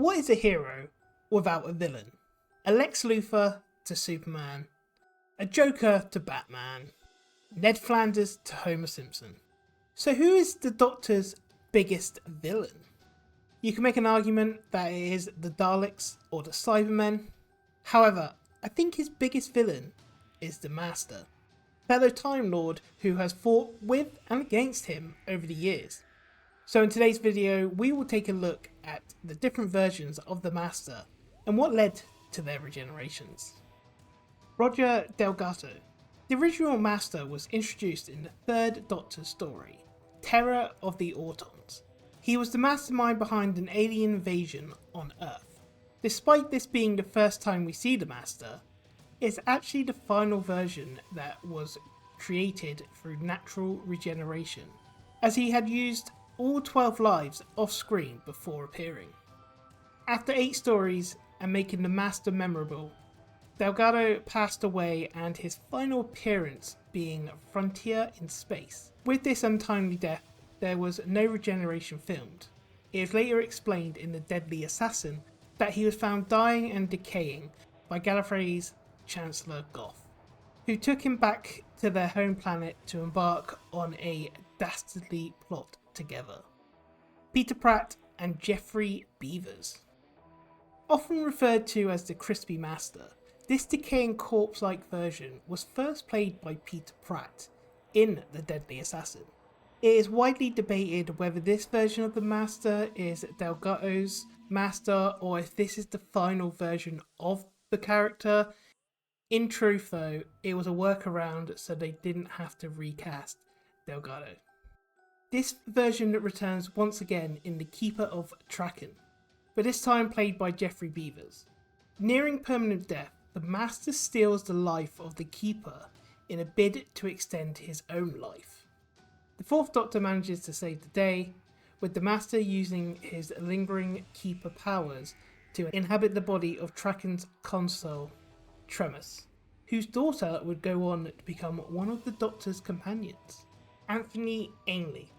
What is a hero without a villain? A Lex Luthor to Superman, a Joker to Batman, Ned Flanders to Homer Simpson. So who is the Doctor's biggest villain? You can make an argument that it is the Daleks or the Cybermen. However, I think his biggest villain is the Master, fellow Time Lord who has fought with and against him over the years. So in today's video, we will take a look at the different versions of the Master and what led to their regenerations. Roger Delgado. The original Master was introduced in the third Doctor's story, Terror of the Autons. He was the mastermind behind an alien invasion on Earth. Despite this being the first time we see the Master, it's actually the final version that was created through natural regeneration, as he had used all 12 lives off screen before appearing. After 8 stories and making the Master memorable, Delgado passed away, and his final appearance being Frontier in Space. With this untimely death, there was no regeneration filmed. It is later explained in The Deadly Assassin that he was found dying and decaying by Gallifrey's Chancellor Goth, who took him back to their home planet to embark on a dastardly plot together. Peter Pratt and Jeffrey Beavers. Often referred to as the Crispy Master, this decaying corpse-like version was first played by Peter Pratt in The Deadly Assassin. It is widely debated whether this version of the Master is Delgado's Master or if this is the final version of the character. In truth though, it was a workaround so they didn't have to recast Delgado. This version returns once again in The Keeper of Traken, but this time played by Jeffrey Beavers. Nearing permanent death, the Master steals the life of the Keeper in a bid to extend his own life. The Fourth Doctor manages to save the day, with the Master using his lingering Keeper powers to inhabit the body of Traken's console, Tremus, whose daughter would go on to become one of the Doctor's companions, Ainley.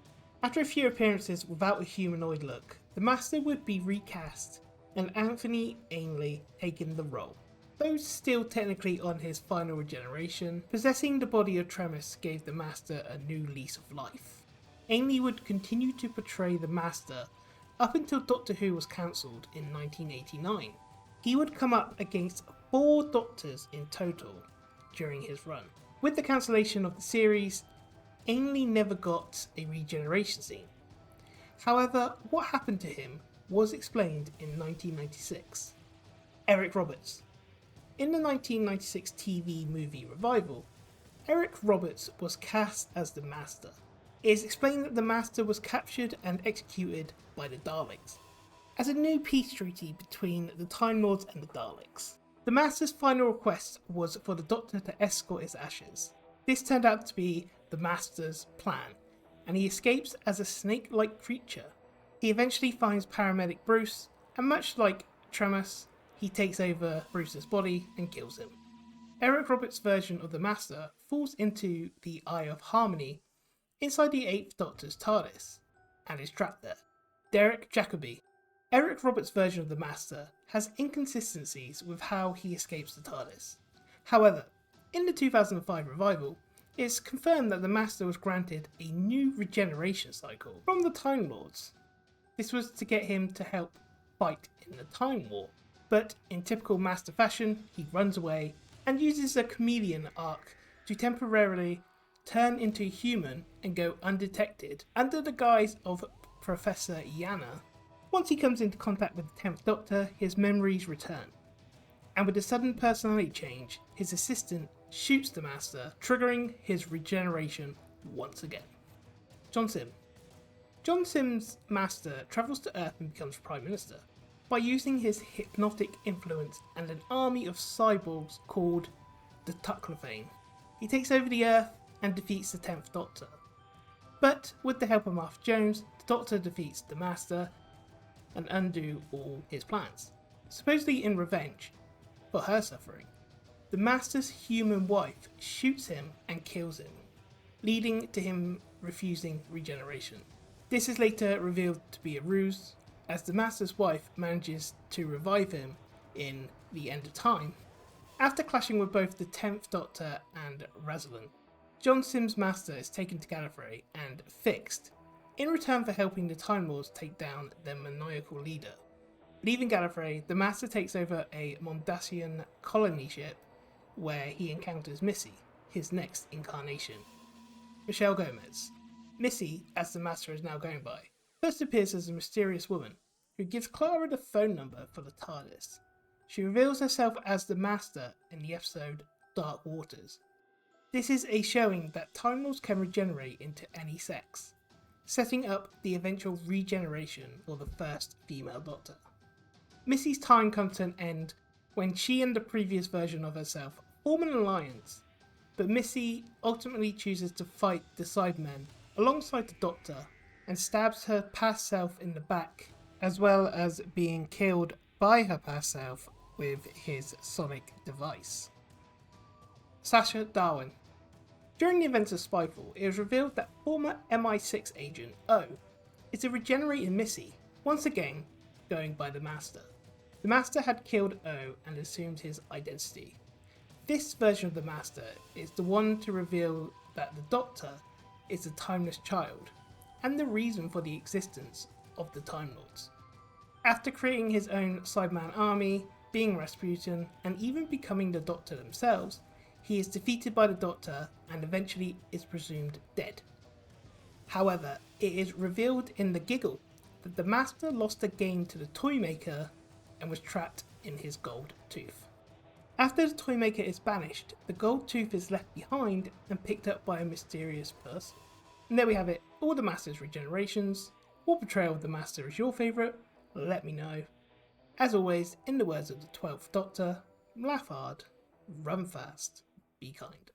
After a few appearances without a humanoid look, the Master would be recast and Ainley taking the role. Though still technically on his final regeneration, possessing the body of Tremus gave the Master a new lease of life. Ainley would continue to portray the Master up until Doctor Who was cancelled in 1989. He would come up against 4 Doctors in total during his run. With the cancellation of the series, Ainley never got a regeneration scene. However, what happened to him was explained in 1996. Eric Roberts. In the 1996 TV movie revival, Eric Roberts was cast as the Master. It is explained that the Master was captured and executed by the Daleks, as a new peace treaty between the Time Lords and the Daleks. The Master's final request was for the Doctor to escort his ashes. This turned out to be the Master's plan, and he escapes as a snake-like creature. He eventually finds paramedic Bruce, and much like Tremus, he takes over Bruce's body and kills him. Eric Roberts' version of the Master falls into the Eye of Harmony inside the 8th Doctor's TARDIS, and is trapped there. Derek Jacobi. Eric Roberts' version of the Master has inconsistencies with how he escapes the TARDIS. However, in the 2005 revival, it's confirmed that the Master was granted a new regeneration cycle from the Time Lords. This was to get him to help fight in the Time War, but in typical Master fashion, he runs away and uses a chameleon arc to temporarily turn into a human and go undetected under the guise of Professor Jana. Once he comes into contact with the 10th Doctor, his memories return, and with a sudden personality change, his assistant shoots the Master, triggering his regeneration once again. John Simm. John Simm's Master travels to Earth and becomes Prime Minister by using his hypnotic influence and an army of cyborgs called the Tucklefane. He takes over the Earth and defeats the 10th Doctor. But with the help of Martha Jones, the Doctor defeats the Master and undo all his plans, supposedly in revenge for her suffering. The Master's human wife shoots him and kills him, leading to him refusing regeneration. This is later revealed to be a ruse, as the Master's wife manages to revive him in the End of Time. After clashing with both the 10th Doctor and Rosalind, John Simm's Master is taken to Gallifrey and fixed, in return for helping the Time Lords take down their maniacal leader. Leaving Gallifrey, the Master takes over a Mondasian colony ship where he encounters Missy, his next incarnation. Michelle Gomez. Missy, as the Master is now going by, first appears as a mysterious woman who gives Clara the phone number for the TARDIS. She reveals herself as the Master in the episode Dark Waters. This is a showing that Time Lords can regenerate into any sex, setting up the eventual regeneration for the first female Doctor. Missy's time comes to an end when she and the previous version of herself form an alliance, but Missy ultimately chooses to fight the Cybermen alongside the Doctor and stabs her past self in the back, as well as being killed by her past self with his sonic device. Sasha Dhawan. During the events of Spyfall, it was revealed that former MI6 agent O is a regenerated Missy, once again going by the Master. The Master had killed O and assumed his identity. This version of the Master is the one to reveal that the Doctor is a timeless child, and the reason for the existence of the Time Lords. After creating his own Cyberman army, being Rasputin, and even becoming the Doctor themselves, he is defeated by the Doctor and eventually is presumed dead. However, it is revealed in The Giggle that the Master lost a game to the Toymaker and was trapped in his gold tooth. After the Toymaker is banished, the gold tooth is left behind and picked up by a mysterious person. And there we have it, all the Master's regenerations. What portrayal of the Master is your favourite? Let me know. As always, in the words of the 12th Doctor, laugh hard, run fast, be kind.